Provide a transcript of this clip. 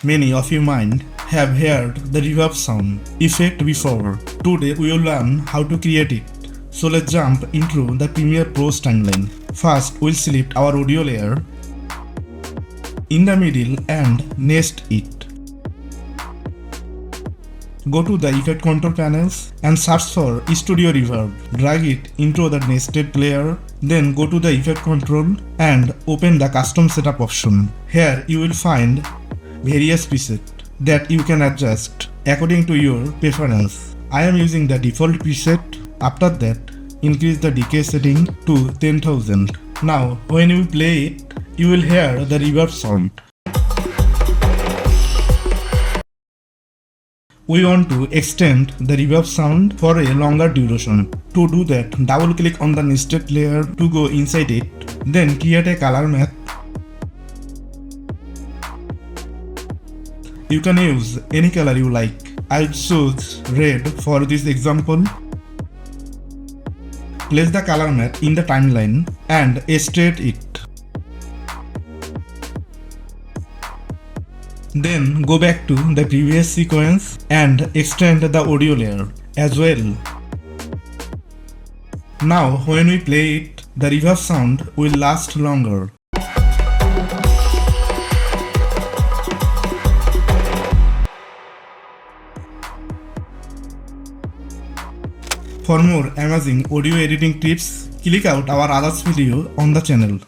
Many of you might have heard the reverb sound effect before. Today we will learn how to create it. So let's jump into the Premiere Pro's timeline. First we'll select our audio layer in the middle and nest it. Go to the effect control panels and search for Studio Reverb. Drag it into the nested layer. Then go to the effect control and open the custom setup option. Here you will find various presets that you can adjust according to your preference. I am using the default preset. After that, increase the decay setting to 10,000. Now when you play it, you will hear the reverb sound. We want to extend the reverb sound for a longer duration. To do that, double click on the nested layer to go inside it. Then create a color math. You can use any color you like. I'll choose red for this example. Place the color math in the timeline and extrude it. Then go back to the previous sequence and extend the audio layer as well. Now when we play it, the reverb sound will last longer. For more amazing audio editing tips, click out our others video on the channel.